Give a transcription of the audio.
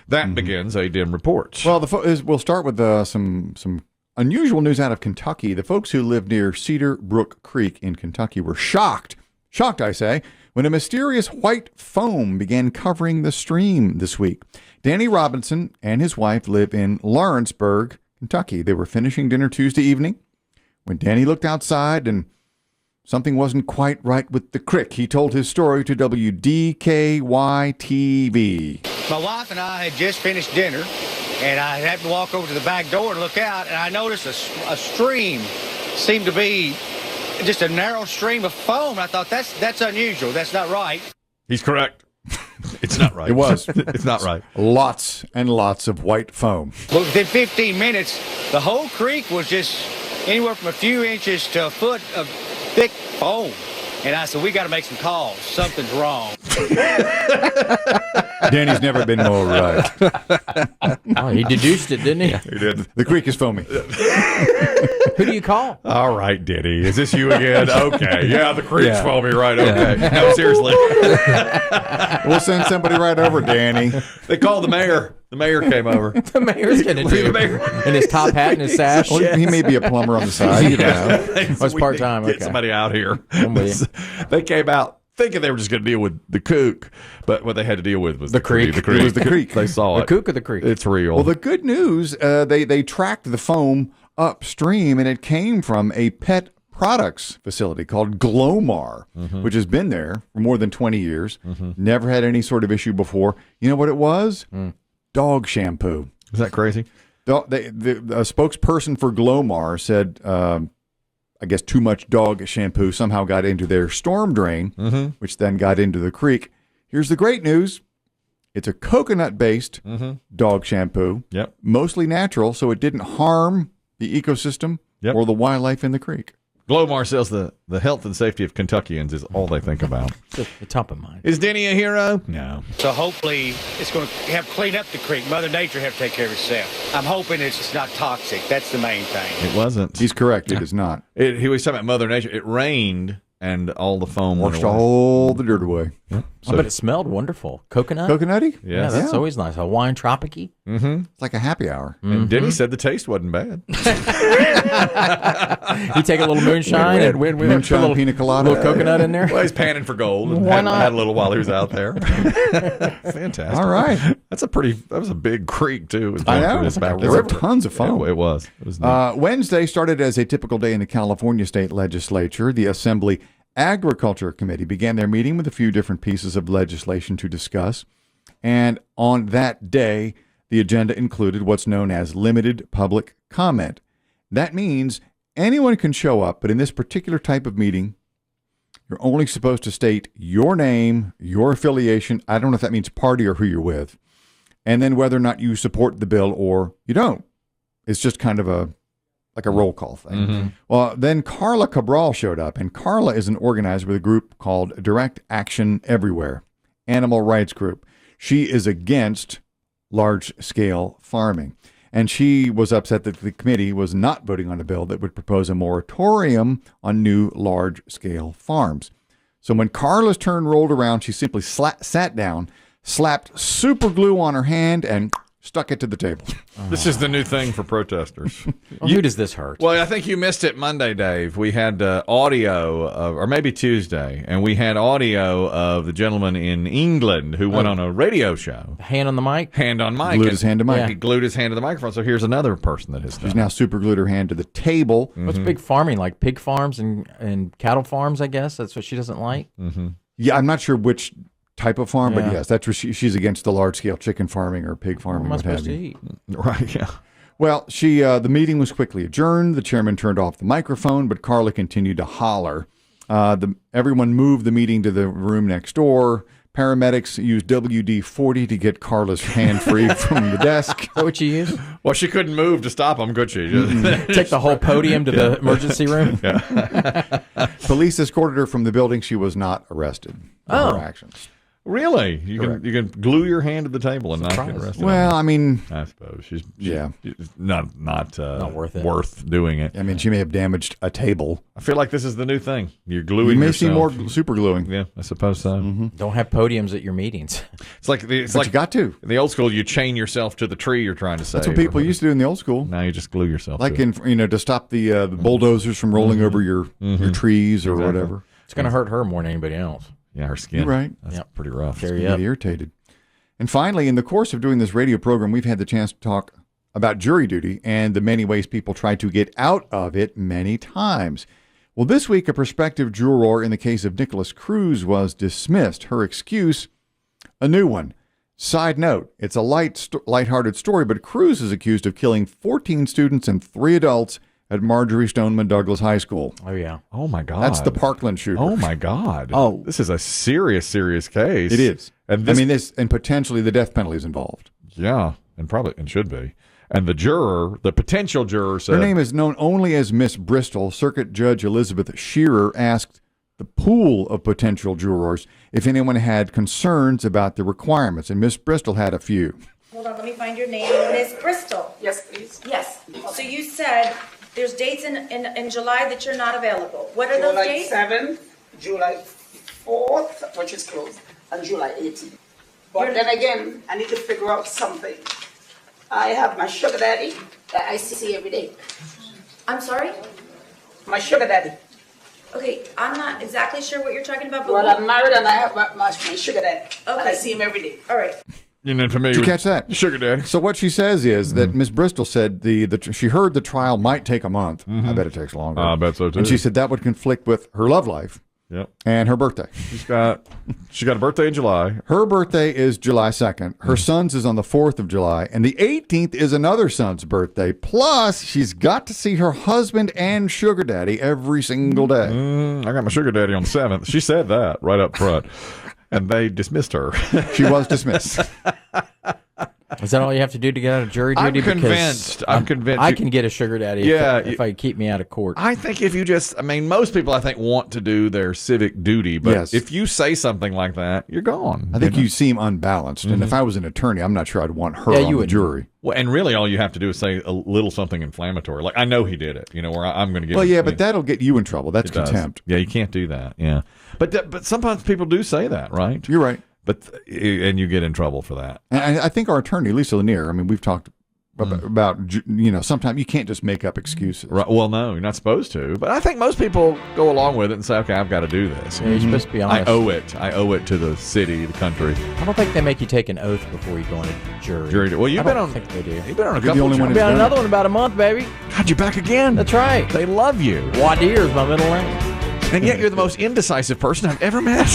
That begins a Demm report. Well, we'll start with some unusual news out of Kentucky. The folks who live near Cedar Brook Creek in Kentucky were shocked, I say, when a mysterious white foam began covering the stream this week. Danny Robinson and his wife live in Lawrenceburg, Kentucky. They were finishing dinner Tuesday evening when Danny looked outside and something wasn't quite right with the creek. He told his story to WDKY-TV. My wife and I had just finished dinner, and I had to walk over to the back door and look out, and I noticed a stream seemed to be just a narrow stream of foam. I thought, that's unusual. That's not right. He's correct. It's not right. It was. It's not right. Lots and lots of white foam. But within 15 minutes, the whole creek was just anywhere from a few inches to a foot of thick foam. And I said, we got to make some calls. Something's wrong. Danny's never been more right. Oh, he deduced it, didn't he? He did. The creek is foamy. Who do you call? All right, Denny. Is this you again? Okay. Yeah, the creek's foamy, right? Okay. No, seriously. We'll send somebody right over, Danny. They called the mayor. The mayor came over. The mayor's going to do it. In his top hat and his sash. Well, he may be a plumber on the side. You know. It's part-time. Get Okay. somebody out here. They came out thinking they were just going to deal with the kook, but what they had to deal with was the creek. The creek. It was the creek. They saw The it. kook or the creek? It's real. Well, the good news, they tracked the foam upstream, and it came from a pet products facility called Glomar, which has been there for more than 20 years. Never had any sort of issue before. You know what it was? Dog shampoo. Is that crazy? A spokesperson for Glomar said, I guess too much dog shampoo somehow got into their storm drain, which then got into the creek. Here's the great news. It's a coconut-based dog shampoo, mostly natural, so it didn't harm the ecosystem or the wildlife in the creek. Glomar says the health and safety of Kentuckians is all they think about. The top of mind. Is Denny a hero? No. So hopefully it's going to have clean up the creek. Mother Nature have to take care of itself. I'm hoping it's not toxic. That's the main thing. It wasn't. He's correct. It is not. He was talking about Mother Nature. It rained, and all the foam Washed went away. all the dirt away. But it smelled wonderful. Coconut? Coconutty? Yeah, that's always nice. Hawaiian tropic-y. It's like a happy hour. And Denny said the taste wasn't bad. You take a little motionshine and put a Moonshine, little, pina colada. little coconut in there. Well, he's panning for gold. And Why not? Had a little while he was out there. Fantastic. All right. That was a big creek, too. It was I going know. through this back There were river. tons of foam. It was. It was neat. Wednesday started as a typical day in the California State Legislature. The Assembly Agriculture Committee began their meeting with a few different pieces of legislation to discuss. And on that day, the agenda included what's known as limited public comment. That means anyone can show up, but in this particular type of meeting, you're only supposed to state your name, your affiliation. I don't know if that means party or who you're with, and then whether or not you support the bill or you don't. It's just kind of like a roll call thing. Well, then Carla Cabral showed up, and Carla is an organizer with a group called Direct Action Everywhere, animal rights group. She is against large-scale farming, and she was upset that the committee was not voting on a bill that would propose a moratorium on new large-scale farms. So when Carla's turn rolled around, she simply sat down, slapped super glue on her hand, and stuck it to the table. This is the new thing for protesters. Well, who does this hurt? Well, I think you missed it Monday, Dave. We had audio, or maybe Tuesday, and we had audio of the gentleman in England who went on a radio show. Hand on the mic? Hand on mic. Glued his hand to mic. He glued his hand to the microphone. So here's another person that has done She's now super glued her hand to the table. What's big farming, like pig farms and cattle farms, I guess? That's what she doesn't like? Yeah, I'm not sure which type of farm, but Yeah. yes, that's where she's against the large-scale chicken farming or pig farming, What am I what have supposed to you. eat? Right, yeah. Well, the meeting was quickly adjourned. The chairman turned off the microphone, but Carla continued to holler. Everyone moved the meeting to the room next door. Paramedics used WD-40 to get Carla's hand free from the desk. Is that what you use? Well, she couldn't move to stop him, could she? Take the whole podium to the emergency room? Police escorted her from the building. She was not arrested for her actions. Really? You can glue your hand to the table and not get arrested. Well, I mean, I suppose she's not worth doing it. I mean, she may have damaged a table. I feel like this is the new thing. You're gluing. You may yourself. see more super gluing. Yeah, I suppose so. Don't have podiums at your meetings. It's like But you got to. in the old school. You chain yourself to the tree you're trying to save. That's what people used to do in the old school. Now you just glue yourself. Like to it. in to stop the bulldozers from rolling over your trees or whatever. It's going to hurt her more than anybody else. Yeah, her skin. You're right. That's pretty rough. Carry Get up. irritated. And finally, in the course of doing this radio program, we've had the chance to talk about jury duty and the many ways people try to get out of it many times. Well, this week, a prospective juror in the case of Nicholas Cruz was dismissed. Her excuse, a new one. Side note, it's a lighthearted story, but Cruz is accused of killing 14 students and 3 adults at Marjorie Stoneman Douglas High School. Oh, yeah. Oh my God. That's the Parkland shooter. Oh my God. Oh. This is a serious case. It is. And and potentially the death penalty is involved. Yeah, and should be. And the potential juror said Her name is known only as Miss Bristol. Circuit Judge Elizabeth Shearer asked the pool of potential jurors if anyone had concerns about the requirements, and Miss Bristol had a few. Hold on, let me find your name. Miss Bristol. Yes, please. Yes. So you said there's dates in July that you're not available. What are those July dates? 7th, July 4th, which is closed, and July 18th. But then again, I need to figure out something. I have my sugar daddy that I see every day. I'm sorry? My sugar daddy. Okay, I'm not exactly sure what you're talking about, but Well, I'm married and I have my sugar daddy. And I Okay. see him every day. all right. you're not familiar Did you with catch that? Sugar Daddy. So what she says is that Miss Bristol said she heard the trial might take a month. I bet it takes longer. I bet so too. And she said that would conflict with her love life Yep. and her birthday. She got a birthday in July. Her birthday is July 2nd. Her son's is on the 4th of July. And the 18th is another son's birthday. Plus, she's got to see her husband and sugar daddy every single day. I got my sugar daddy on the 7th. She said that right up front. And they dismissed her. She was dismissed. Is that all you have to do to get out of jury I'm duty? convinced. I'm convinced. I can get a sugar daddy if I keep me out of court. I think if you most people I think want to do their civic duty, but Yes. if you say something like that, you're gone. I think you seem unbalanced. And if I was an attorney, I'm not sure I'd want her Yeah, on you the wouldn't. jury. Well, and really all you have to do is say a little something inflammatory. Like, I know he did it, where I'm going to get Well, yeah, but that'll get you in trouble. That's it does. contempt. Yeah, you can't do that. Yeah. But sometimes people do say that, right? You're right. And you get in trouble for that. And I think our attorney, Lisa Lanier, we've talked about, sometimes you can't just make up excuses. Right. Well, no, you're not supposed to. But I think most people go along with it and say, okay, I've got to do this. Yeah, you're supposed to be honest. I owe it to the city, the country. I don't think they make you take an oath before you go into jury. Well, you've I been don't on. think they do. You've been on a the couple. only one of who's I'll be on done another one in about a month, baby. God, you're back again. That's right. They love you, Wadir is my middle name. and yet you're the most indecisive person I've ever met.